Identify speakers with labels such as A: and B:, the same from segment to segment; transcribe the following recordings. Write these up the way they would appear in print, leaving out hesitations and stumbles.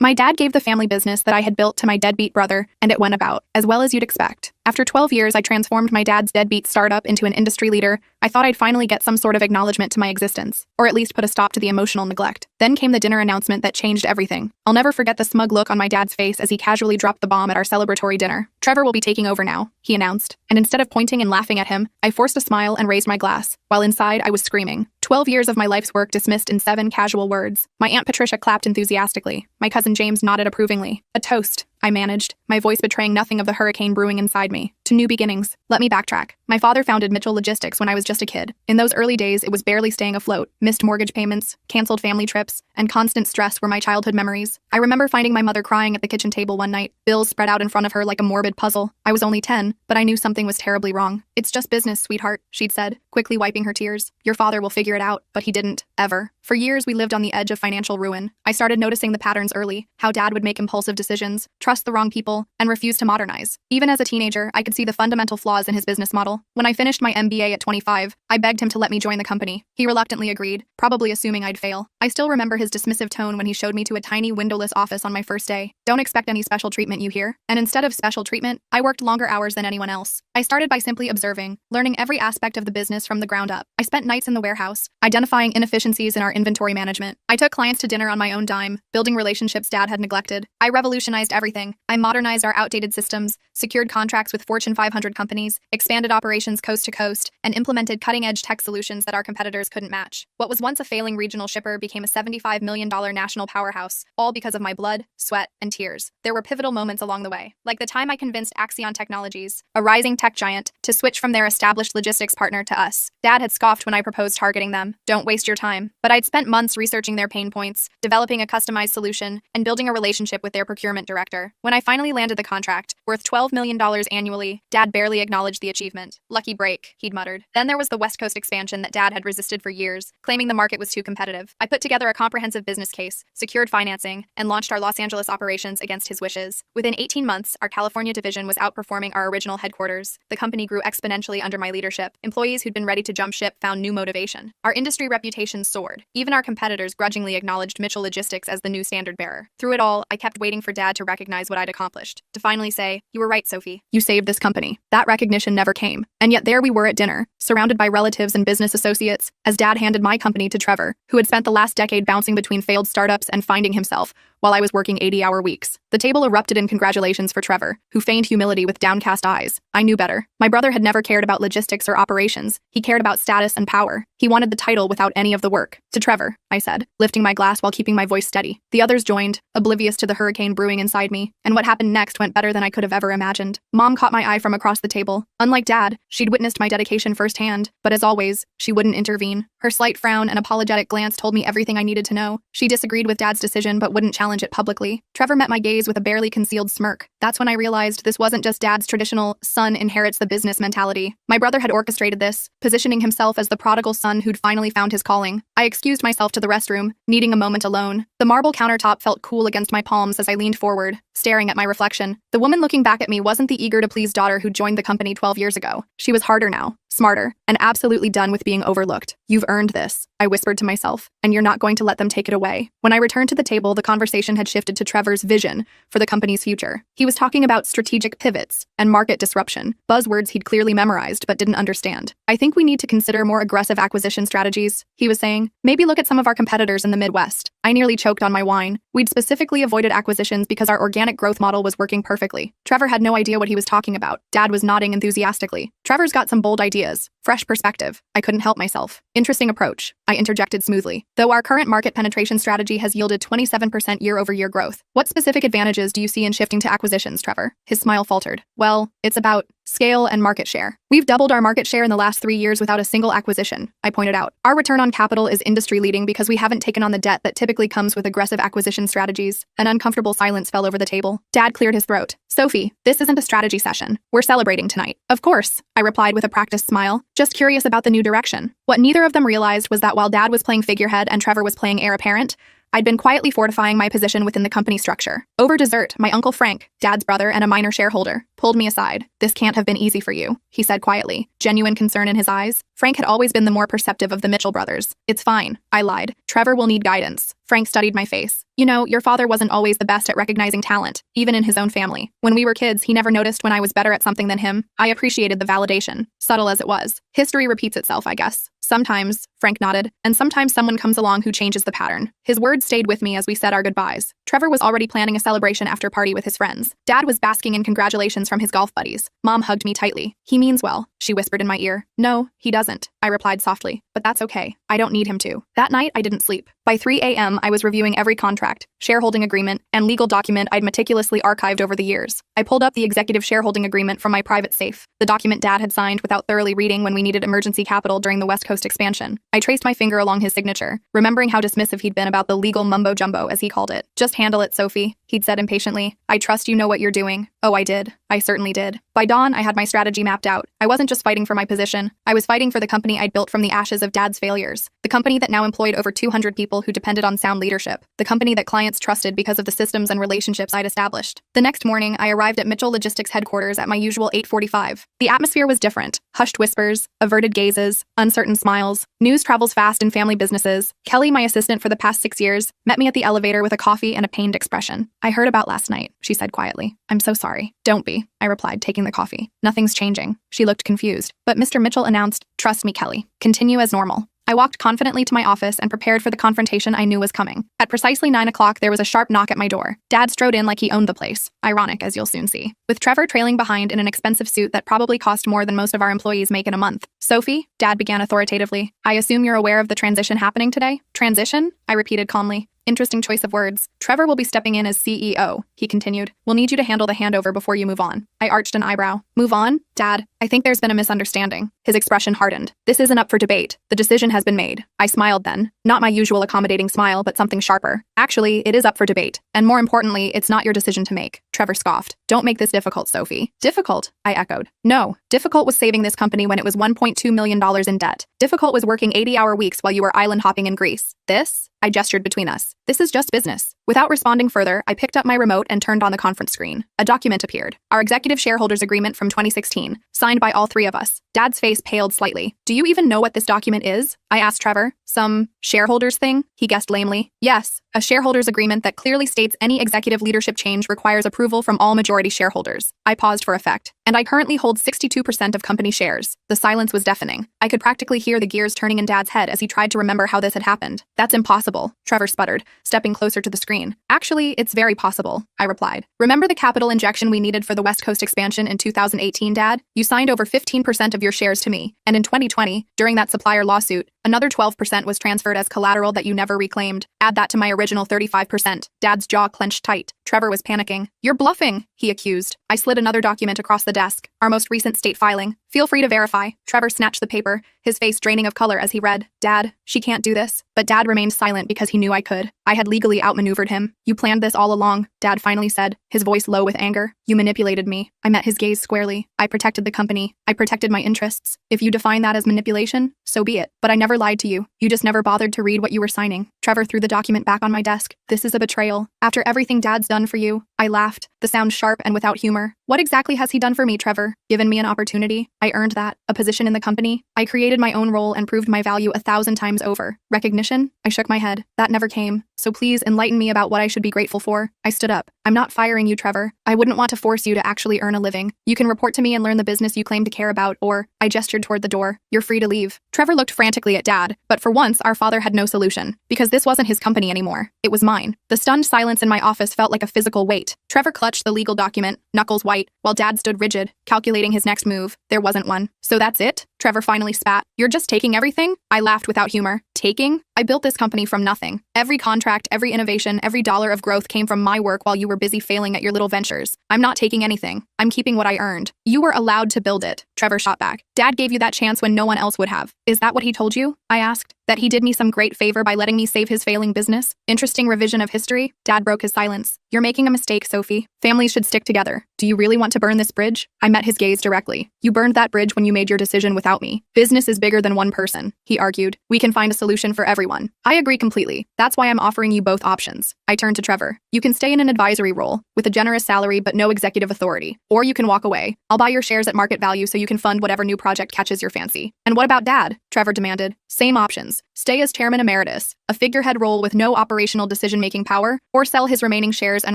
A: My dad gave the family business that I had built to my deadbeat brother, and it went about as well as you'd expect. After 12 years, I transformed my dad's deadbeat startup into an industry leader. I thought I'd finally get some sort of acknowledgement to my existence, or at least put a stop to the emotional neglect. Then came the dinner announcement that changed everything. I'll never forget the smug look on my dad's face as he casually dropped the bomb at our celebratory dinner. "Trevor will be taking over now," he announced, and instead of pointing and laughing at him, I forced a smile and raised my glass, while inside I was screaming. 12 years of my life's work dismissed in 7 casual words. My Aunt Patricia clapped enthusiastically. My cousin James nodded approvingly. "A toast," I managed, my voice betraying nothing of the hurricane brewing inside me. "To new beginnings." Let me backtrack. My father founded Mitchell Logistics when I was just a kid. In those early days, it was barely staying afloat. Missed mortgage payments, canceled family trips, and constant stress were my childhood memories. I remember finding my mother crying at the kitchen table one night, bills spread out in front of her like a morbid puzzle. I was only 10, but I knew something was terribly wrong. "It's just business, sweetheart," she'd said, quickly wiping her tears. "Your father will figure it out," but he didn't, ever. For years, we lived on the edge of financial ruin. I started noticing the patterns early, how Dad would make impulsive decisions, trust the wrong people, and refuse to modernize. Even as a teenager, I could see the fundamental flaws in his business model. When I finished my MBA at 25, I begged him to let me join the company. He reluctantly agreed, probably assuming I'd fail. I still remember his dismissive tone when he showed me to a tiny windowless office on my first day. "Don't expect any special treatment, you hear?" And instead of special treatment, I worked longer hours than anyone else. I started by simply observing, learning every aspect of the business from the ground up. I spent nights in the warehouse, identifying inefficiencies in our inventory management. I took clients to dinner on my own dime, building relationships Dad had neglected. I revolutionized everything. I modernized our outdated systems, secured contracts with Fortune 500 companies, expanded operations coast to coast, and implemented cutting-edge tech solutions that our competitors couldn't match. What was once a failing regional shipper became a $75 million national powerhouse, all because of my blood, sweat, and tears. There were pivotal moments along the way, like the time I convinced Axion Technologies, a rising tech giant, to switch from their established logistics partner to us. Dad had scoffed when I proposed targeting them. "Don't waste your time." But I'd spent months researching their pain points, developing a customized solution, and building a relationship with their procurement director. When I finally landed the contract, worth $12 million annually, Dad barely acknowledged the achievement. "Lucky break," he'd muttered. Then there was the West Coast expansion that Dad had resisted for years, claiming the market was too competitive. I put together a comprehensive business case, secured financing, and launched our Los Angeles operations against his wishes. Within 18 months, our California division was outperforming our original headquarters. The company grew exponentially under my leadership. Employees who'd been ready to jump ship found new motivation. Our industry reputation soared. Even our competitors grudgingly acknowledged Mitchell Logistics as the new standard bearer. Through it all, I kept waiting for Dad to recognize what I'd accomplished, to finally say, "You were right, Sophie. You saved this company." That recognition never came. And yet there we were at dinner, surrounded by relatives and business associates, as Dad handed my company to Trevor, who had spent the last decade bouncing between failed startups and finding himself, while I was working 80-hour weeks. The table erupted in congratulations for Trevor, who feigned humility with downcast eyes. I knew better. My brother had never cared about logistics or operations. He cared about status and power. He wanted the title without any of the work. "To Trevor," I said, lifting my glass while keeping my voice steady. The others joined, oblivious to the hurricane brewing inside me, and what happened next went better than I could have ever imagined. Mom caught my eye from across the table. Unlike Dad, she'd witnessed my dedication firsthand, but as always, she wouldn't intervene. Her slight frown and apologetic glance told me everything I needed to know. She disagreed with Dad's decision but wouldn't challenge it publicly. Trevor met my gaze with a barely concealed smirk. That's when I realized this wasn't just Dad's traditional son inherits the business mentality. My brother had orchestrated this, positioning himself as the prodigal son who'd finally found his calling. I excused myself to the restroom, needing a moment alone. The marble countertop felt cool against my palms as I leaned forward, staring at my reflection. The woman looking back at me wasn't the eager-to-please daughter who joined the company 12 years ago. She was harder now, smarter, and absolutely done with being overlooked. "You've earned this," I whispered to myself, "and you're not going to let them take it away." When I returned to the table, the conversation had shifted to Trevor's vision for the company's future. He was talking about strategic pivots and market disruption, buzzwords he'd clearly memorized but didn't understand. "I think we need to consider more aggressive acquisition strategies," he was saying. "Maybe look at some of our competitors in the Midwest." I nearly choked on my wine. We'd specifically avoided acquisitions because our organic growth model was working perfectly. Trevor had no idea what he was talking about. Dad was nodding enthusiastically. "Trevor's got some bold ideas. Fresh perspective." I couldn't help myself. "Interesting approach," I interjected smoothly. "Though our current market penetration strategy has yielded 27% year-over-year growth. What specific advantages do you see in shifting to acquisitions, Trevor?" His smile faltered. "Well, it's about scale and market share. We've doubled our market share in the last 3 years without a single acquisition," I pointed out. "Our return on capital is industry-leading because we haven't taken on the debt that typically comes with aggressive acquisition strategies." An uncomfortable silence fell over the table. Dad cleared his throat. "Sophie, this isn't a strategy session. We're celebrating tonight." "Of course," I replied with a practiced smile, just curious about the new direction. What neither of them realized was that while Dad was playing figurehead and Trevor was playing heir apparent, I'd been quietly fortifying my position within the company structure. Over dessert, my Uncle Frank, Dad's brother and a minor shareholder, pulled me aside. "This can't have been easy for you," he said quietly, genuine concern in his eyes. Frank had always been the more perceptive of the Mitchell brothers. "It's fine," I lied. "Trevor will need guidance." Frank studied my face. You know, your father wasn't always the best at recognizing talent, even in his own family. When we were kids, he never noticed when I was better at something than him. I appreciated the validation, subtle as it was. History repeats itself, I guess. Sometimes, Frank nodded, and sometimes someone comes along who changes the pattern. His words stayed with me as we said our goodbyes. Trevor was already planning a celebration after party with his friends. Dad was basking in congratulations from his golf buddies. Mom hugged me tightly. He means well, she whispered in my ear. No, he doesn't, I replied softly. But that's okay. I don't need him to. That night, I didn't sleep. By 3 a.m., I was reviewing every contract, shareholding agreement, and legal document I'd meticulously archived over the years. I pulled up the executive shareholding agreement from my private safe, the document Dad had signed without thoroughly reading when we needed emergency capital during the West Coast expansion. I traced my finger along his signature, remembering how dismissive he'd been about the legal mumbo-jumbo, as he called it. Just handle it, Sophie, he'd said impatiently. I trust you know what you're doing. Oh, I did. I certainly did. By dawn, I had my strategy mapped out. I wasn't just fighting for my position. I was fighting for the company I'd built from the ashes of Dad's failures. The company that now employed over 200 people who depended on sound leadership. The company that clients trusted because of the systems and relationships I'd established. The next morning, I arrived at Mitchell Logistics headquarters at my usual 8:45. The atmosphere was different. Hushed whispers, averted gazes, uncertain smiles. News travels fast in family businesses. Kelly, my assistant for the past 6 years, met me at the elevator with a coffee and a pained expression. I heard about last night, she said quietly. I'm so sorry. Don't be, I replied, taking the coffee. Nothing's changing. She looked confused. But Mr. Mitchell announced, trust me, Kelly. Continue as normal. I walked confidently to my office and prepared for the confrontation I knew was coming. At precisely 9 o'clock, there was a sharp knock at my door. Dad strode in like he owned the place. Ironic, as you'll soon see. With Trevor trailing behind in an expensive suit that probably cost more than most of our employees make in a month. Sophie, Dad began authoritatively. I assume you're aware of the transition happening today? Transition? I repeated calmly. Interesting choice of words. Trevor will be stepping in as CEO, he continued. We'll need you to handle the handover before you move on. I arched an eyebrow. Move on? Dad, I think there's been a misunderstanding. His expression hardened. This isn't up for debate. The decision has been made. I smiled then. Not my usual accommodating smile, but something sharper. Actually, it is up for debate. And more importantly, it's not your decision to make. Trevor scoffed. Don't make this difficult, Sophie. Difficult? I echoed. No. Difficult was saving this company when it was $1.2 million in debt. Difficult was working 80-hour weeks while you were island hopping in Greece. This? I gestured between us. This is just business. Without responding further, I picked up my remote and turned on the conference screen. A document appeared. Our executive shareholders agreement from 2016, signed by all three of us. Dad's face paled slightly. Do you even know what this document is? I asked Trevor. Some shareholders thing? He guessed lamely. Yes, a shareholders agreement that clearly states any executive leadership change requires approval from all majority shareholders. I paused for effect. And I currently hold 62% of company shares. The silence was deafening. I could practically hear the gears turning in Dad's head as he tried to remember how this had happened. That's impossible, Trevor sputtered, stepping closer to the screen. Actually, it's very possible, I replied. Remember the capital injection we needed for the West Coast expansion in 2018, Dad? You signed over 15% of your shares to me. And in 2020, during that supplier lawsuit, another 12% was transferred as collateral that you never reclaimed. Add that to my original 35%. Dad's jaw clenched tight. Trevor was panicking. You're bluffing, he accused. I slid another document across the desk. Our most recent state filing. Feel free to verify. Trevor snatched the paper, his face draining of color as he read. Dad, she can't do this. But Dad remained silent because he knew I could. I had legally outmaneuvered him. You planned this all along, Dad finally said, his voice low with anger. You manipulated me. I met his gaze squarely. I protected the company. I protected my interests. If you define that as manipulation, so be it. But I never lied to you. You just never bothered to read what you were signing. Trevor threw the document back on my desk. This is a betrayal. After everything Dad's done for you, I laughed, the sound sharp and without humor. What exactly has he done for me, Trevor? Given me an opportunity? I earned that. A position in the company? I created my own role and proved my value 1,000 times over. Recognition? I shook my head. That never came. So please enlighten me about what I should be grateful for. I stood up. I'm not firing you, Trevor. I wouldn't want to force you to actually earn a living. You can report to me and learn the business you claim to care about, or I gestured toward the door. You're free to leave. Trevor looked frantically at Dad, but for once, our father had no solution, because this wasn't his company anymore. It was mine. The stunned silence in my office felt like a physical weight. Trevor clutched the legal document, knuckles white, while Dad stood rigid, calculating his next move. There wasn't one. So that's it? Trevor finally spat. You're just taking everything? I laughed without humor. Taking? I built this company from nothing. Every contract, every innovation, every dollar of growth came from my work while you were busy failing at your little ventures. I'm not taking anything. I'm keeping what I earned. You were allowed to build it, Trevor shot back. Dad gave you that chance when no one else would have. Is that what he told you? I asked. That he did me some great favor by letting me save his failing business? Interesting revision of history? Dad broke his silence. You're making a mistake, Sophie. Families should stick together. Do you really want to burn this bridge? I met his gaze directly. You burned that bridge when you made your decision without me. Business is bigger than one person, he argued. We can find a solution for everyone. I agree completely. That's why I'm offering you both options. I turned to Trevor. You can stay in an advisory role, with a generous salary but no executive authority. Or you can walk away. I'll buy your shares at market value so you can fund whatever new project catches your fancy. And what about Dad? Trevor demanded. Same options. Stay as chairman emeritus, a figurehead role with no operational decision-making power, or sell his remaining shares and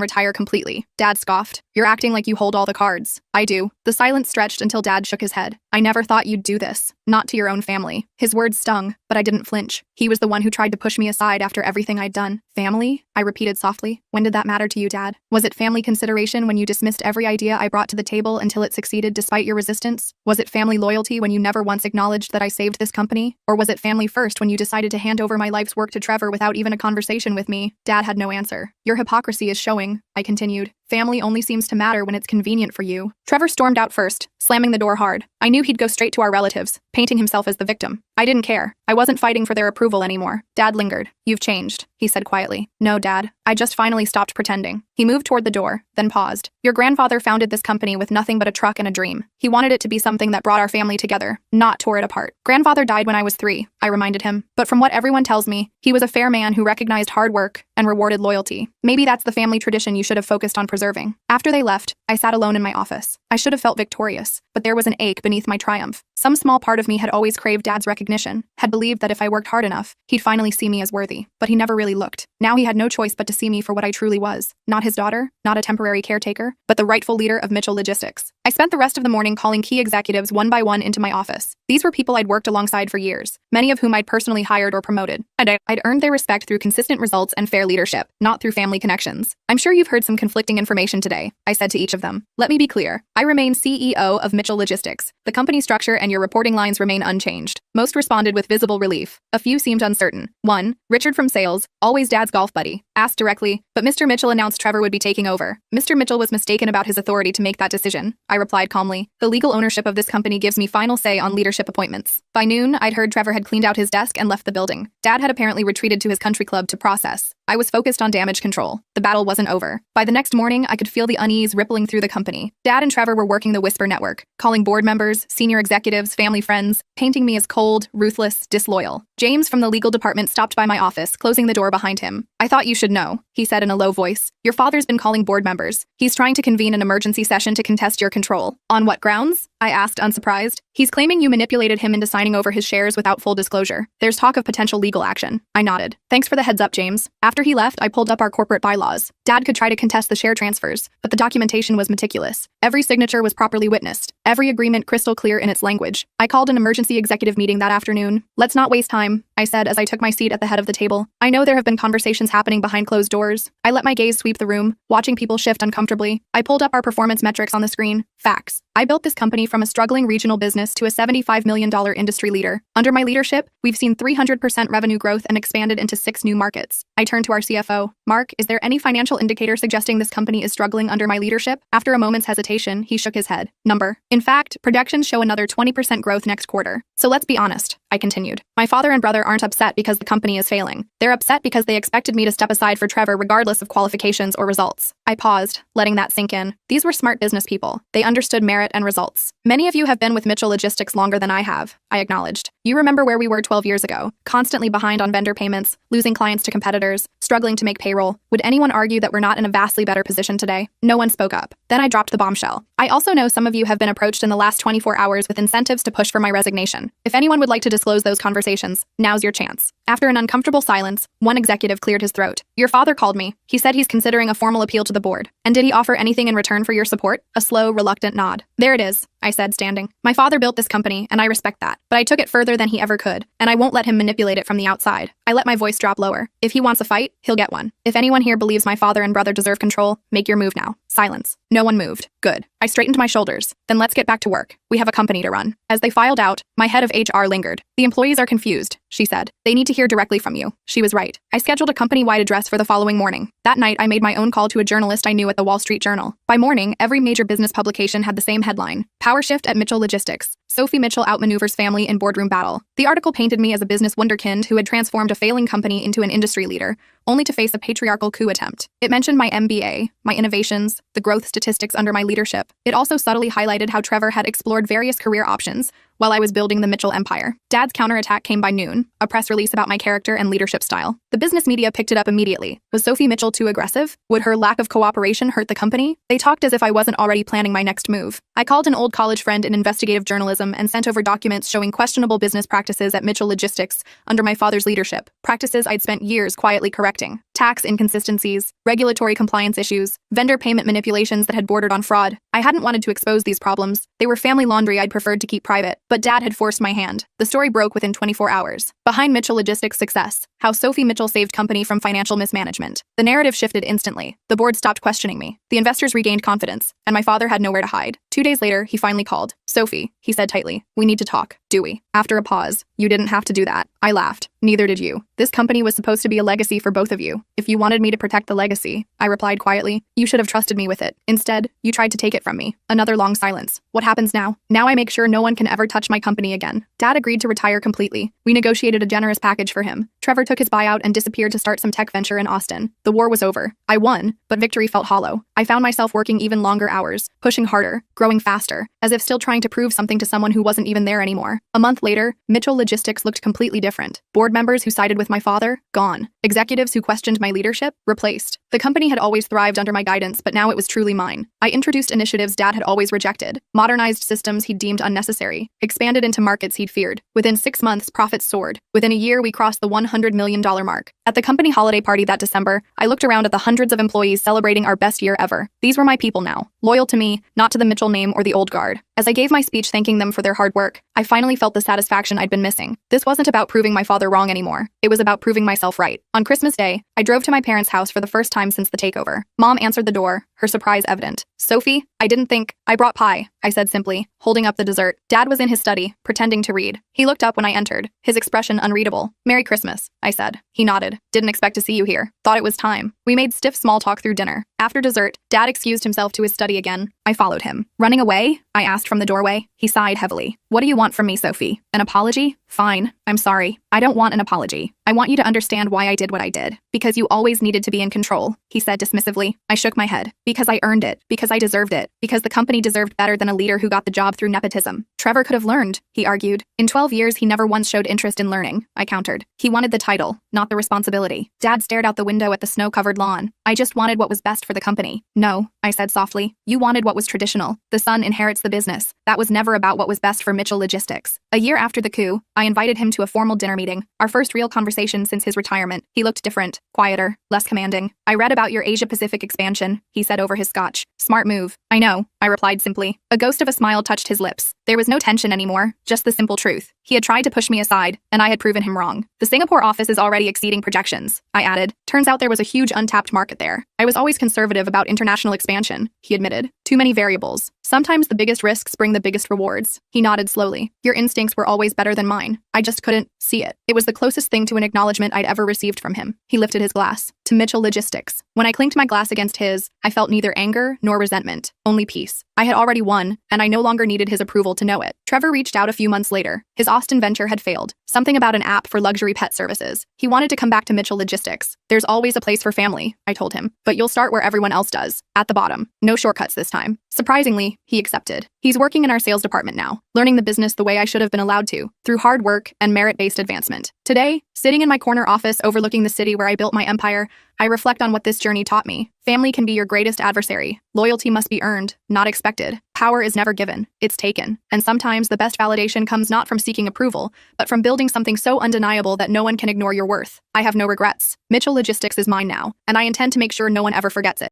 A: retire completely. Dad scoffed. You're acting like you hold all the cards. I do. The silence stretched until Dad shook his head. I never thought you'd do this. Not to your own family. His words stung, but I didn't flinch. He was the one who tried to push me aside after everything I'd done. Family? I repeated softly. When did that matter to you, Dad? Was it family consideration when you dismissed every idea I brought to the table until it succeeded despite your resistance? Was it family loyalty when you never once acknowledged that I saved this company? Or was it family first when you decided to hand over my life's work to Trevor without even a conversation with me? Dad had no answer. Your hypocrisy is showing, I continued. Family only seems to matter when it's convenient for you. Trevor stormed out first, slamming the door hard. I knew he'd go straight to our relatives, painting himself as the victim. I didn't care. I wasn't fighting for their approval anymore. Dad lingered. You've changed, he said quietly. No, Dad. I just finally stopped pretending. He moved toward the door, then paused. Your grandfather founded this company with nothing but a truck and a dream. He wanted it to be something that brought our family together, not tore it apart. Grandfather died when I was 3, I reminded him. But from what everyone tells me, he was a fair man who recognized hard work and rewarded loyalty. Maybe that's the family tradition you should have focused on preserving. After they left, I sat alone in my office. I should have felt victorious, but there was an ache beneath my triumph. Some small part of me had always craved Dad's recognition, had believed that if I worked hard enough, he'd finally see me as worthy. But he never really looked. Now he had no choice but to see me for what I truly was. Not his daughter, not a temporary caretaker, but the rightful leader of Mitchell Logistics. I spent the rest of the morning calling key executives one by one into my office. These were people I'd worked alongside for years, many of whom I'd personally hired or promoted. And I'd earned their respect through consistent results and fair leadership, not through family connections. I'm sure you've heard some conflicting information today, I said to each of them. Let me be clear. I remain CEO of Mitchell Logistics. The company structure and your reporting lines remain unchanged. Most responded with visible relief. A few seemed uncertain. One, Richard from sales, always Dad's golf buddy, asked directly, but Mr. Mitchell announced Trevor would be taking over. Mr. Mitchell was mistaken about his authority to make that decision, I replied calmly. The legal ownership of this company gives me final say on leadership appointments. By noon, I'd heard Trevor had cleaned out his desk and left the building. Dad had apparently retreated to his country club to process. I was focused on damage control. The battle wasn't over. By the next morning, I could feel the unease rippling through the company. Dad and Trevor were working the Whisper network, calling board members, senior executives, family friends, painting me as cold, ruthless, disloyal. James from the legal department stopped by my office, closing the door behind him. I thought you should know, he said in a low voice. Your father's been calling board members. He's trying to convene an emergency session to contest your control. On what grounds? I asked, unsurprised. He's claiming you manipulated him into signing over his shares without full disclosure. There's talk of potential legal action. I nodded. Thanks for the heads up, James. After he left, I pulled up our corporate bylaws. Dad could try to contest the share transfers, but the documentation was meticulous. Every signature was properly witnessed. Every agreement crystal clear in its language. I called an emergency executive meeting that afternoon. Let's not waste time, I said as I took my seat at the head of the table. I know there have been conversations happening behind closed doors. I let my gaze sweep the room, watching people shift uncomfortably. I pulled up our performance metrics on the screen. Facts. I built this company from a struggling regional business to a $75 million industry leader. Under my leadership, we've seen 300% revenue growth and expanded into 6 new markets. I turned to our CFO. Mark, is there any financial indicator suggesting this company is struggling under my leadership? After a moment's hesitation, he shook his head. Number. In fact, projections show another 20% growth next quarter. So let's be honest, I continued. My father and brother aren't upset because the company is failing. They're upset because they expected me to step aside for Trevor regardless of qualifications or results. I paused, letting that sink in. These were smart business people. They understood merit and results. Many of you have been with Mitchell Logistics longer than I have, I acknowledged. You remember where we were 12 years ago, constantly behind on vendor payments, losing clients to competitors, struggling to make payroll. Would anyone argue that we're not in a vastly better position today? No one spoke up. Then I dropped the bombshell. I also know some of you have been approached in the last 24 hours with incentives to push for my resignation. If anyone would like to disclose those conversations, now's your chance. After an uncomfortable silence, one executive cleared his throat. Your father called me. He said he's considering a formal appeal to the board. And did he offer anything in return for your support? A slow, reluctant nod. There it is, I said, standing. My father built this company, and I respect that. But I took it further than he ever could, and I won't let him manipulate it from the outside. I let my voice drop lower. If he wants a fight, he'll get one. If anyone here believes my father and brother deserve control, make your move now. Silence. No one moved. Good. I straightened my shoulders. Then let's get back to work. We have a company to run. As they filed out, my head of HR lingered. The employees are confused, she said. They need to hear directly from you. She was right. I scheduled a company-wide address for the following morning. That night, I made my own call to a journalist I knew at the Wall Street Journal. By morning, every major business publication had the same headline: Power Shift at Mitchell Logistics. Sophie Mitchell outmaneuvers family in boardroom battle. The article painted me as a business wunderkind who had transformed a failing company into an industry leader, only to face a patriarchal coup attempt. It mentioned my MBA, my innovations, the growth statistics under my leadership. It also subtly highlighted how Trevor had explored various career options, while I was building the Mitchell empire. Dad's counterattack came by noon, a press release about my character and leadership style. The business media picked it up immediately. Was Sophie Mitchell too aggressive? Would her lack of cooperation hurt the company? They talked as if I wasn't already planning my next move. I called an old college friend in investigative journalism and sent over documents showing questionable business practices at Mitchell Logistics under my father's leadership, practices I'd spent years quietly correcting. Tax inconsistencies, regulatory compliance issues, vendor payment manipulations that had bordered on fraud. I hadn't wanted to expose these problems. They were family laundry I'd preferred to keep private, but Dad had forced my hand. The story broke within 24 hours. Behind Mitchell Logistics' success, how Sophie Mitchell saved company from financial mismanagement. The narrative shifted instantly. The board stopped questioning me. The investors regained confidence, and my father had nowhere to hide. 2 days later, he finally called. "Sophie," he said tightly, "we need to talk, do we?" After a pause, "You didn't have to do that." I laughed. "Neither did you. This company was supposed to be a legacy for both of you. If you wanted me to protect the legacy," I replied quietly, "you should have trusted me with it. Instead, you tried to take it from me." Another long silence. "What happens now?" "Now I make sure no one can ever touch my company again." Dad agreed to retire completely. We negotiated a generous package for him. Trevor took his buyout and disappeared to start some tech venture in Austin. The war was over. I won, but victory felt hollow. I found myself working even longer hours, pushing harder, growing faster, as if still trying to prove something to someone who wasn't even there anymore. A month later, Mitchell Logistics looked completely different. Board members who sided with my father, gone. Executives who questioned my leadership, replaced. The company had always thrived under my guidance, but now it was truly mine. I introduced initiatives Dad had always rejected, modernized systems he'd deemed unnecessary, expanded into markets he'd feared. Within 6 months, profits soared. Within a year, we crossed the $100 million mark. At the company holiday party that December, I looked around at the hundreds of employees celebrating our best year ever. These were my people now, loyal to me, not to the Mitchell name or the old guard. As I gave my speech thanking them for their hard work, I finally felt the satisfaction I'd been missing. This wasn't about proving my father wrong anymore. It was about proving myself right. On Christmas Day, I drove to my parents' house for the first time since the takeover. Mom answered the door, her surprise evident. "Sophie, I didn't think—" "I brought pie," I said simply, holding up the dessert. Dad was in his study, pretending to read. He looked up when I entered, his expression unreadable. "Merry Christmas," I said. He nodded. "Didn't expect to see you here. Thought it was time." We made stiff small talk through dinner. After dessert, Dad excused himself to his study again. I followed him. "Running away?" I asked from the doorway. He sighed heavily. "What do you want from me, Sophie? An apology? Fine. I'm sorry. I don't want an apology. I want you to understand why I did what I did. Because you always needed to be in control," he said dismissively. I shook my head. "Because I earned it. Because I deserved it. Because the company deserved better than a leader who got the job through nepotism." "Trevor could have learned," he argued. "In 12 years, he never once showed interest in learning," I countered. "He wanted the title, not the responsibility." Dad stared out the window at the snow-covered lawn. "I just wanted what was best for the company." "No," I said softly. "You wanted what was traditional. The son inherits the business. That was never about what was best for Mitchell Logistics." A year after the coup, I invited him to a formal dinner meeting, our first real conversation since his retirement. He looked different, quieter, less commanding. "I read about your Asia-Pacific expansion," he said over his scotch. "Smart move." "I know," I replied simply. A ghost of a smile touched his lips. There was no tension anymore, just the simple truth. He had tried to push me aside, and I had proven him wrong. "The Singapore office is already exceeding projections," I added. "Turns out there was a huge untapped market there." "I was always conservative about international expansion," he admitted. "Too many variables. Sometimes the biggest risks bring the biggest rewards." He nodded slowly. "Your instincts were always better than mine. I just couldn't see it." It was the closest thing to an acknowledgement I'd ever received from him. He lifted his glass. "To Mitchell Logistics." When I clinked my glass against his, I felt neither anger nor resentment, only peace. I had already won, and I no longer needed his approval to know it. Trevor reached out a few months later. His Austin venture had failed. Something about an app for luxury pet services. He wanted to come back to Mitchell Logistics. "There's always a place for family," I told him. "But you'll start where everyone else does, at the bottom. No shortcuts this time." Surprisingly, he accepted. He's working in our sales department now, learning the business the way I should have been allowed to, through hard work and merit-based advancement. Today, sitting in my corner office overlooking the city where I built my empire, I reflect on what this journey taught me. Family can be your greatest adversary. Loyalty must be earned, not expected. Power is never given, it's taken. And sometimes the best validation comes not from seeking approval, but from building something so undeniable that no one can ignore your worth. I have no regrets. Mitchell Logistics is mine now, and I intend to make sure no one ever forgets it.